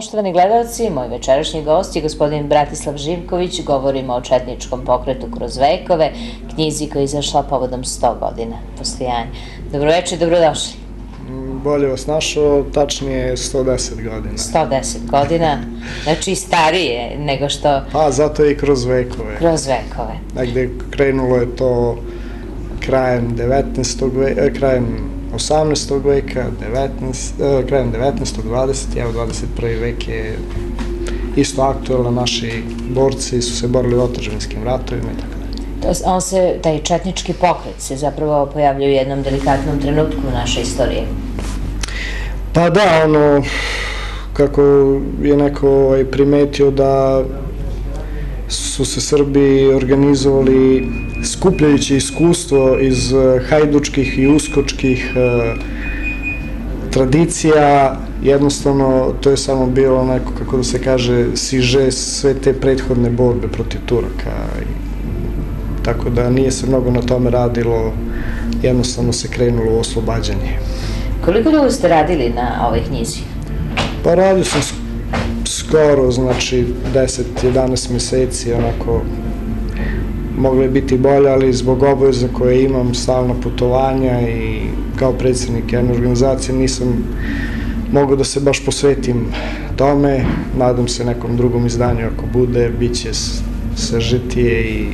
Poštovani gledalci, moj večerašnji gost je gospodin Bratislav Živković. Govorimo o četničkom pokretu kroz vekove, knjizi koja je izašla povodom 100 godina postojanja. Dobroveče i dobrodošli. Bolje vas našao, tačnije 110 godina. 110 godina, znači starije nego što... Pa, zato i kroz vekove. Kroz vekove. Negde krenulo je to krajem 18. veka, krajem 19. 20. Evo 21. vek je isto aktuelno, naši borci su se borili u otadžbinskim ratovima i tako dalje. Taj četnički pokret se zapravo pojavljaju u jednom delikatnom trenutku u našoj istoriji. Pa da, kako je neko primetio da su se Srbi organizovali skupljajući iskustvo iz hajdučkih i uskočkih tradicija, jednostavno to je samo bilo neko, kako da se kaže, siže sve te prethodne borbe protiv Turaka. Tako da nije se mnogo na tome radilo, jednostavno se krenulo u oslobađanje. Koliko dugo ste radili na ovoj knjizi? Pa radio sam skoro, znači 10-11 meseci, onako moglo je biti bolje, ali zbog obaveza koje imam, stalna putovanja i kao predsjednik jedne organizacije nisam mogao da se baš posvetim tome. Nadam se nekom drugom izdanju, ako bude, bit će sažetije i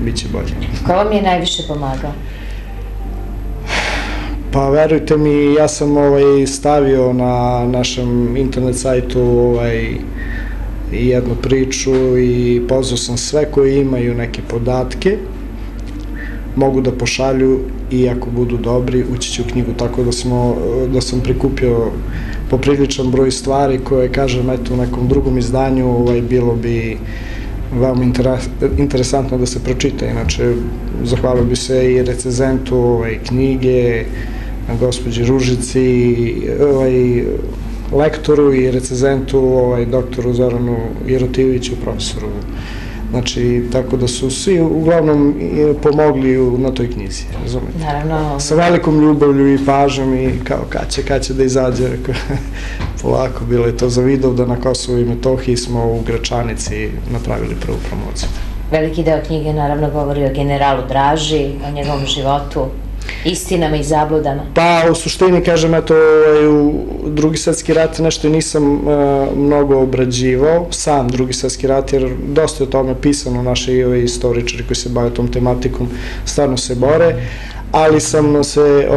bit će bolje. Ko vam je najviše pomagao? Pa verujte mi, ja sam stavio na našem internet sajtu jednu priču i pozvao sam sve koji imaju neke podatke, mogu da pošalju i ako budu dobri ući će u knjigu, tako da sam prikupio popriličan broj stvari koje, kažem, eto, u nekom drugom izdanju bilo bi veoma interesantno da se pročita. Inače, zahvalio bi se i recenzentu knjige, gospođi Ružici, lektoru i recenzentu, doktoru Zoranu Jerotijeviću, profesoru. Znači, tako da su svi uglavnom pomogli na toj knjizi, razumete? Naravno. Sa velikom ljubavlju i pažnjom i kao kad će da izađe, polako, bilo je to za Vidov da na Kosovu i Metohiji smo u Gračanici napravili prvu promociju. Veliki deo knjige naravno govori o generalu Draži, o njegovom životu, istinama i zabludama. Pa, u suštini, kažem, eto, u Drugi svetski rat nešto nisam mnogo obrađivao, sam Drugi svetski rat, jer dosta je o tome pisano, naši istoričari koji se bave tom tematikom stvarno se bore, ali sam se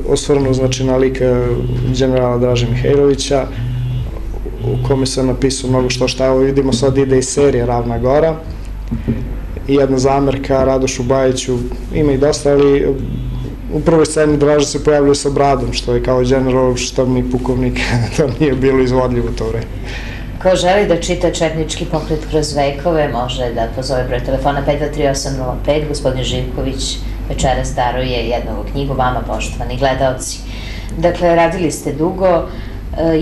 osvrnuo, znači, na lik generala Draže Mihajlovića, u kome sam napisao mnogo što, evo vidimo sad ide i serija Ravna Gora, i jedna zamerka Radošu Bajiću, ima i dosta, ali u prvoj sceni Draža se pojavljuje sa bradom, što je kao general, štabni pukovnik, to nije bilo izvodljivo to vreme. Ko želi da čita četnički pokret kroz vekove, može da pozove broj telefona 523-805. Gospodin Živković večeras daruje jednu knjigu vama, poštovani gledalci. Dakle, radili ste dugo,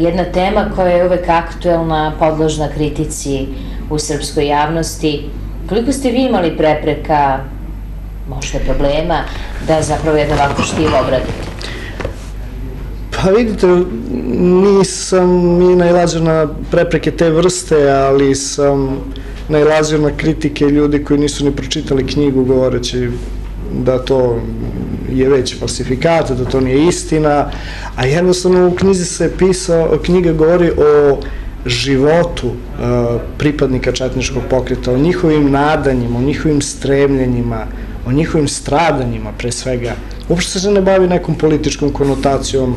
jedna tema koja je uvek aktuelna, podložna kritici u srpskoj javnosti. Koliko ste vi imali prepreka, možda problema, da zapravo jedno ovako štivo obradite? Pa vidite, nisam ni nailazio na prepreke te vrste, ali sam nailazio na kritike ljudi koji nisu ni pročitali knjigu govoreći da to je već falsifikat, da to nije istina, a jednostavno u knjizi se knjiga govori o životu pripadnika četničkog pokreta, o njihovim nadanjima, o njihovim stremljenjima, o njihovim stradanjima pre svega. Uopšte se ne bavi nekom političkom konotacijom,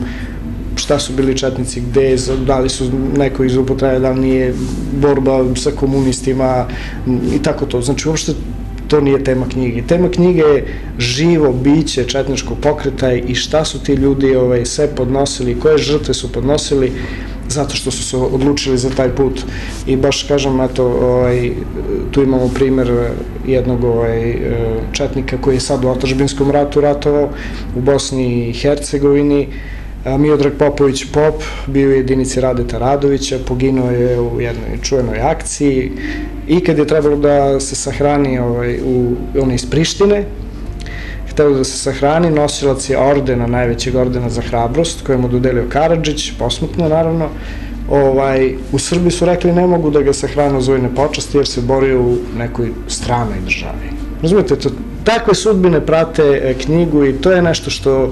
šta su bili četnici, gde, da li su neko iz upotrebe, da li nije borba sa komunistima i tako to. Znači, uopšte to nije tema knjige. Tema knjige je živo biće četničkog pokreta i šta su ti ljudi sve podnosili, koje žrtve su podnosili, zato što su se odlučili za taj put. I baš kažem, eto, tu imamo primer jednog četnika koji je sad u otadžbinskom ratu ratovao u Bosni i Hercegovini, Miodrag Popović Pop, bio u jedinici Radeta Radovića, poginuo je u jednoj čuvenoj akciji i kad je trebalo da se sahrani on iz Prištine, hteo da se sahrani, nosilac je ordena, najvećeg ordena za hrabrost, koje mu dodelio Karadžić, posmrtno naravno, U Srbiji su rekli ne mogu da ga sahrane uz vojne počasti jer se borio u nekoj stranoj državi. Razumete, takve sudbine prate knjigu i to je nešto što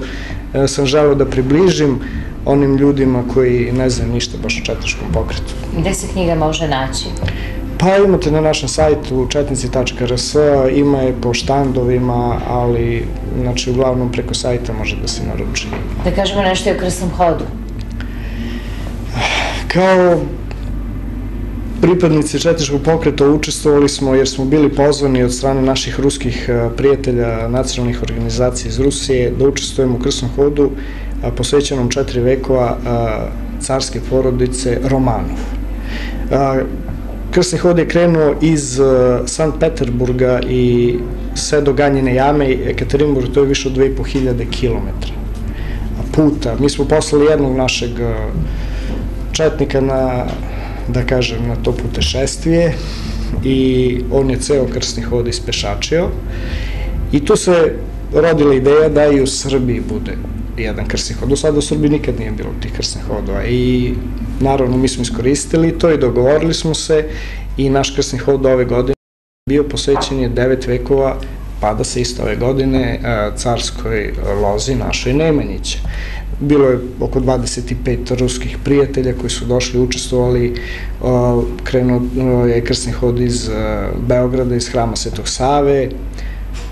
sam želeo da približim onim ljudima koji ne znaju ništa baš o četničkom pokretu. Gde se knjiga može naći? Pa imate na našem sajtu četnici.rs, ima je po štandovima, ali znači uglavnom preko sajta može da se naruči. Da kažemo nešto i o Krsnom hodu. Kao pripadnici četničkog pokreta učestvovali smo jer smo bili pozvani od strane naših ruskih prijatelja, nacionalnih organizacija iz Rusije, da učestvujemo u Krsnom hodu posvećenom 4 vekova carske porodice Romanov. Krsni hod je krenuo iz Sankt Peterburga i sve do Ganjine jame i Ekaterinburg, to je više od 2500 kilometra puta. Mi smo poslali jednog našeg četnika da kažem, na to putešestvije i on je ceo Krsni hod ispešačio i tu se rodila ideja da i u Srbiji bude jedan krsni hod. Do sada u Srbiji nikad nije bilo tih krsnih hodova i naravno mi smo iskoristili to i dogovorili smo se i naš krsni hod ove godine bio posvećen je 9 vekova pa da se isto ove godine carskoj lozi našoj Nemanjića. Bilo je oko 25 ruskih prijatelja koji su došli, učestvovali, krenuo je krsni hod iz Beograda, iz hrama Svetog Save,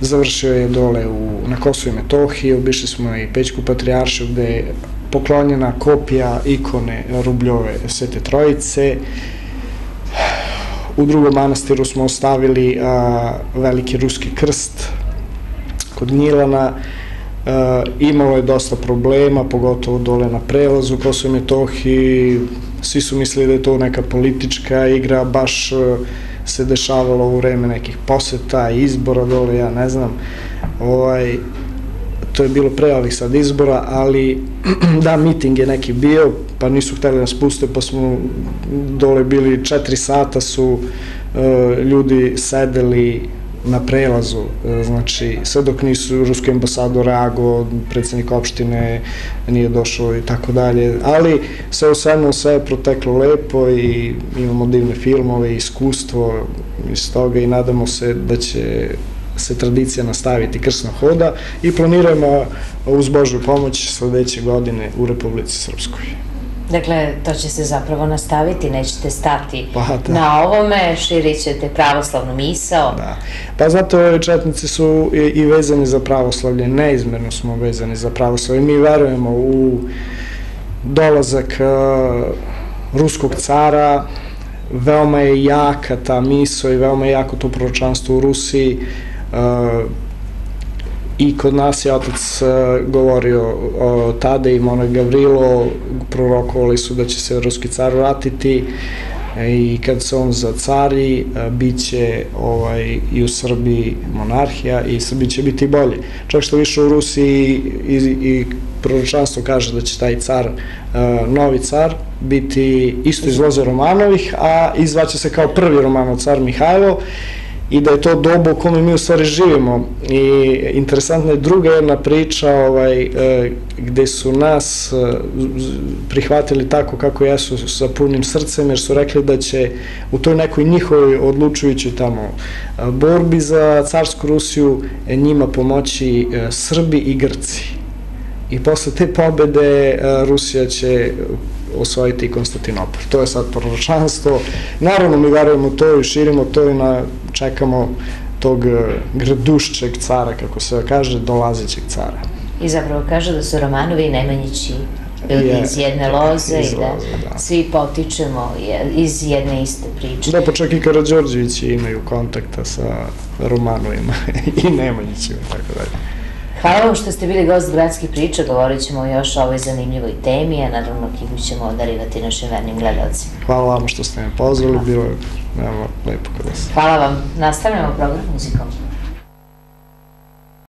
završio je dole na Kosovu i Metohiji, obišli smo i Pećku patrijaršiju gde je poklonjena kopija ikone Rubljove Svete Trojice. U drugom manastiru smo ostavili veliki ruski krst kod Gnjilana. Imalo je dosta problema, pogotovo dole na prelazu Kosovo i Metohiji. Svi su mislili da je to neka politička igra, baš se dešavalo u vreme nekih poseta, izbora dole, ja ne znam. To je bilo pre ovih sad izbora, ali da, miting je neki bio, pa nisu hteli nas puste, pa smo dole bili 4 sata su ljudi sedeli na prelazu, znači sve dok nisu ruski ambasador reagovao, predsednik opštine nije došao i tako dalje, ali sve u svemu sve je proteklo lepo i imamo divne filmove i iskustvo iz toga i nadamo se da će se tradicija nastaviti Krsnog hoda i planiramo uz Božju pomoć sledeće godine u Republici Srpskoj. Dakle, to će se zapravo nastaviti, nećete stati na ovome, širit ćete pravoslavnu misao. Da, pa zato četnici su i vezani za pravoslavlje, neizmerno smo vezani za pravoslavlje. Mi verujemo u dolazak ruskog cara, veoma je jaka ta misao i veoma je jako to proročanstvo u Rusiji. I kod nas je otac govorio tada i Monah Gavrilo, prorokovali su da će se ruski car vratiti i kad se on zacari, bit će i u Srbiji monarhija i Srbiji će biti bolje. Čak što više u Rusiji i proročanstvo kaže da će taj car, novi car, biti isto iz loze Romanovih, a izvaće se kao prvi Romanov car Mihajlo, i da je to doba u kome mi u stvari živimo. I interesantna je druga jedna priča gde su nas prihvatili tako kako jesu sa punim srcem, jer su rekli da će u toj nekoj njihovoj odlučujućoj tamo borbi za carsku Rusiju njima pomoći Srbi i Grci. I posle te pobede Rusija će osvojiti Konstantinopolj. To je sad proročanstvo. Naravno, mi verujemo to i širimo to i čekamo tog grdušćeg cara, kako se kaže, dolazećeg cara. I zapravo kaže da su Romanovi i Nemanjići ljudi iz jedne loze i da svi potičemo iz jedne iste priče. Da, pa čak i Karađorđevići imaju kontakta sa Romanovima i Nemanjićima i tako dalje. Hvala vam što ste bili gost Gradskih priča, govorit ćemo još o ovoj zanimljivoj temi, a naravno knjigu ćemo darivati našim vernim gledalcima. Hvala vam što ste me pozvali, bilo je veoma lepo kod vas. Hvala vam, nastavljamo program muzikom.